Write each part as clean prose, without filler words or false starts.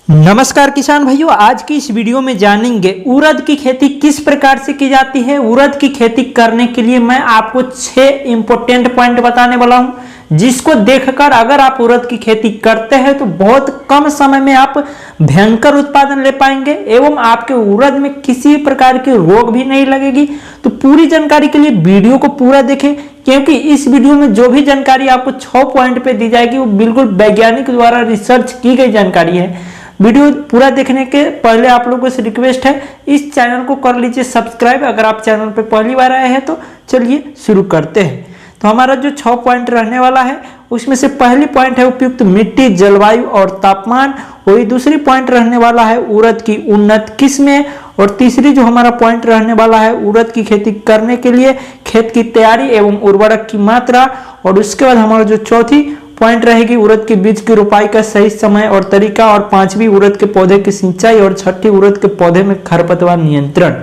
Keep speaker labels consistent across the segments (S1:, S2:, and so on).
S1: नमस्कार किसान भाइयों, आज की इस वीडियो में जानेंगे उड़द की खेती किस प्रकार से की जाती है। उड़द की खेती करने के लिए मैं आपको 6 इंपॉर्टेंट पॉइंट बताने वाला हूं, जिसको देखकर अगर आप उड़द की खेती करते हैं तो बहुत कम समय में आप भयंकर उत्पादन ले पाएंगे एवं आपके उड़द में किसी प्रकार की रोग भी नहीं लगेगी। तो पूरी जानकारी के लिए वीडियो को पूरा देखें, क्योंकि इस वीडियो में जो भी जानकारी आपको 6 पॉइंट पे दी जाएगी वो बिल्कुल वैज्ञानिक द्वारा रिसर्च की गई जानकारी है। वीडियो पूरा देखने के पहले आप लोगों से रिक्वेस्ट है, इस चैनल को कर लीजिए सब्सक्राइब अगर आप चैनल पे पहली बार आए हैं तो। चलिए शुरू करते हैं। तो हमारा जो 6 पॉइंट रहने वाला है उसमें से पहली पॉइंट है उपयुक्त मिट्टी, जलवायु और तापमान। वही दूसरी पॉइंट रहने वाला है उड़द की उन्नत किस्में, और तीसरी जो हमारा पॉइंट रहने वाला है उड़द की खेती करने के लिए खेत की तैयारी एवं उर्वरक की मात्रा। और उसके बाद हमारा जो चौथी पॉइंट रहेगी उड़द के बीज की रोपाई का सही समय और तरीका, और पांचवी उड़द के पौधे की सिंचाई, और छठी उड़द के पौधे में खरपतवार नियंत्रण।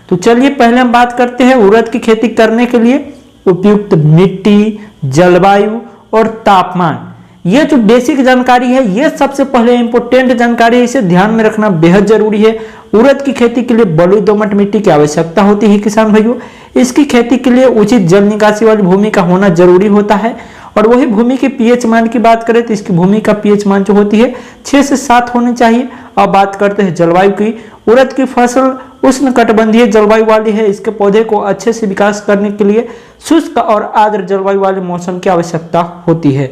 S1: तो चलिए पहले हम बात करते हैं उड़द की खेती करने के लिए उपयुक्त मिट्टी, जलवायु और तापमान। ये जो बेसिक जानकारी है ये सबसे पहले इंपॉर्टेंट जानकारी है, इसे ध्यान में रखना बेहद जरूरी है। उड़द की खेती के लिए बलुई दोमट मिट्टी की आवश्यकता होती है किसान भाइयों। इसकी खेती के लिए उचित जल निकासी वाली भूमि का होना जरूरी होता है। और वही भूमि के पीएच मान की बात करें तो इसकी भूमि का पीएच मान जो होती है 6 से 7 होनी चाहिए। अब बात करते हैं जलवायु की। उड़द की फसल उष्णकटिबंधीय जलवायु वाली है। इसके पौधे को अच्छे से विकास करने के लिए शुष्क और आर्द्र जलवायु वाले मौसम की आवश्यकता होती है।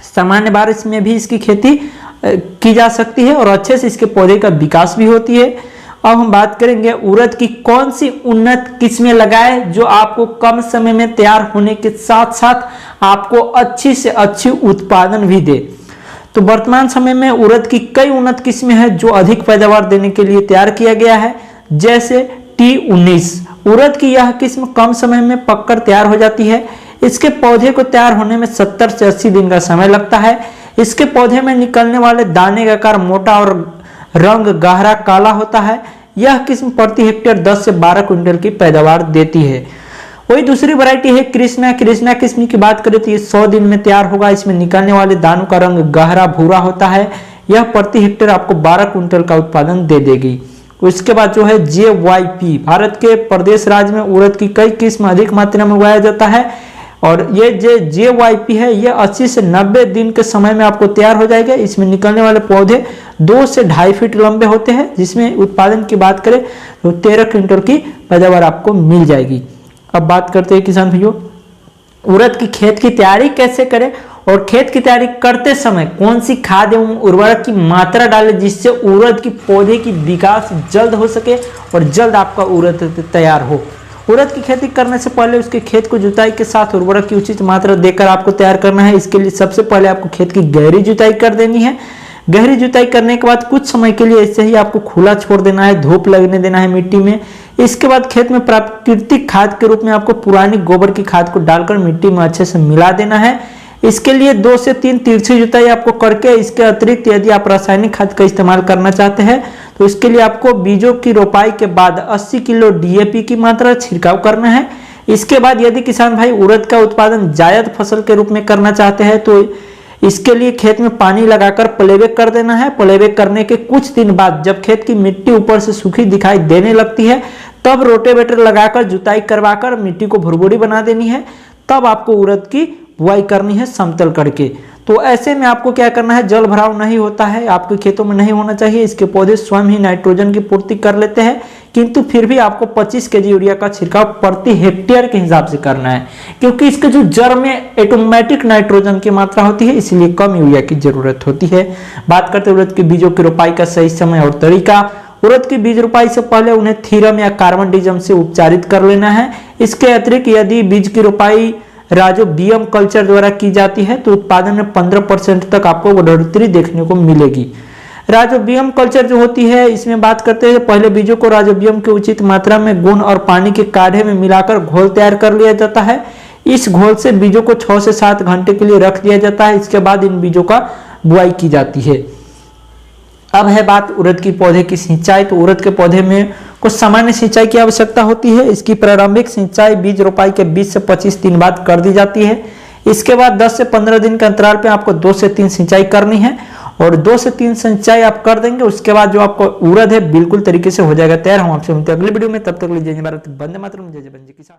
S1: सामान्य बारिश में भी इसकी खेती की जा सकती है और अच्छे से इसके पौधे का विकास भी होती है। अब हम बात करेंगे उड़द की कौन सी उन्नत किस्में लगाएं जो आपको कम समय में तैयार होने के साथ साथ आपको अच्छी से अच्छी उत्पादन भी दे। तो वर्तमान समय में उड़द की कई उन्नत किस्में हैं जो अधिक पैदावार देने के लिए तैयार किया गया है, जैसे T19। उड़द की यह किस्म कम समय में पककर तैयार हो जाती है। इसके पौधे को तैयार होने में 70 से 80 दिन का समय लगता है। इसके पौधे में निकलने वाले दाने का आकार मोटा और रंग गहरा काला होता है। यह किस्म प्रति हेक्टेयर 10 से 12 क्विंटल की पैदावार देती है। वही दूसरी वैरायटी है कृष्णा। कृष्णा किस्म की बात करें तो ये 100 दिन में तैयार होगा। इसमें निकलने वाले दानों का रंग गहरा भूरा होता है। यह प्रति हेक्टेयर आपको 12 क्विंटल का उत्पादन दे देगी। उसके बाद जो है JYP। भारत के प्रदेश राज्य में उड़द की कई किस्म अधिक मात्रा में उगाया जाता है, और ये जो JYP है ये 80 से 90 दिन के समय में आपको तैयार हो जाएगा। इसमें निकलने वाले पौधे 2 से 2.5 फीट लंबे होते हैं, जिसमें उत्पादन की बात करें तो 13 क्विंटल की पैदावार आपको मिल जाएगी। अब बात करते हैं किसान भाइयों उड़द की खेत की तैयारी कैसे करें, और खेत की तैयारी करते समय कौन सी खाद एवं उर्वरक की मात्रा डालें जिससे उड़द की पौधे की विकास जल्द हो सके और जल्द आपका उड़द तैयार हो। उड़द की खेती करने से पहले उसके खेत को जुताई के साथ उर्वरक की उचित मात्रा देकर आपको तैयार करना है। इसके लिए सबसे पहले आपको खेत की गहरी जुताई कर देनी है। गहरी जुताई करने के बाद कुछ समय के लिए ऐसे ही आपको खुला छोड़ देना है, धूप लगने देना है मिट्टी में। इसके बाद खेत में प्राकृतिक खाद के रूप में आपको पुरानी गोबर की खाद को डालकर मिट्टी में अच्छे से मिला देना है। इसके लिए 2 से 3 तिरछी जुताई आपको करके, इसके अतिरिक्त यदि आप रासायनिक खाद का इस्तेमाल करना चाहते हैं तो इसके लिए आपको बीजों की रोपाई के बाद 80 किलो DAP की मात्रा छिड़काव करना है। इसके बाद यदि किसान भाई उड़द का उत्पादन जायद फसल के रूप में करना चाहते हैं तो इसके लिए खेत में पानी लगाकर प्लेबैक कर देना है। प्लेबैक करने के कुछ दिन बाद जब खेत की मिट्टी ऊपर से सूखी दिखाई देने लगती है तब रोटेवेटर लगाकर जुताई करवाकर मिट्टी को भुरभुरी बना देनी है। तब आपको उड़द की बुआई करनी है समतल करके। तो ऐसे में आपको क्या करना है, जल भराव नहीं होता है, आपके खेतों में नहीं होना चाहिए। इसके पौधे स्वयं ही नाइट्रोजन की पूर्ति कर लेते हैं, किंतु फिर भी आपको 25 kg यूरिया का छिड़काव प्रति हेक्टेयर के हिसाब से करना है, क्योंकि इसके जो जड़ में ऑटोमेटिक नाइट्रोजन की मात्रा होती है, इसलिए कम यूरिया की जरूरत होती है। बात करते हैं उड़द के बीजों की रोपाई का सही समय और तरीका। उड़द की बीज रोपाई से पहले उन्हें थीरम या कार्बन से उपचारित कर लेना है। इसके अतिरिक्त यदि बीज की रोपाई राइजोबियम कल्चर द्वारा की जाती है तो उत्पादन में 15% तक आपको बढ़ोतरी देखने को मिलेगी। राइजोबियम कल्चर जो होती है इसमें बात करते हैं पहले बीजों को राइजोबियम के उचित मात्रा में गुण और पानी के काढ़े में मिलाकर घोल तैयार कर लिया जाता है। इस घोल से बीजों को 6 से 7 घंटे के लिए रख दिया जाता है। इसके बाद इन बीजों का बुआई की जाती है। अब है बात उड़द की पौधे की सिंचाई। तो उड़द के पौधे में कुछ सामान्य सिंचाई की आवश्यकता होती है। इसकी प्रारंभिक सिंचाई बीज रोपाई के 20 से 25 दिन बाद कर दी जाती है। इसके बाद 10 से 15 दिन के अंतराल पे आपको 2 से 3 सिंचाई करनी है। और 2 से 3 सिंचाई आप कर देंगे, उसके बाद जो आपको उड़द है बिल्कुल तरीके से हो जाएगा तैयार। हम आपसे मिलते हैं अगली वीडियो में, तब तक लीजिए भारत, वंदे मातरम, जय जय किसान।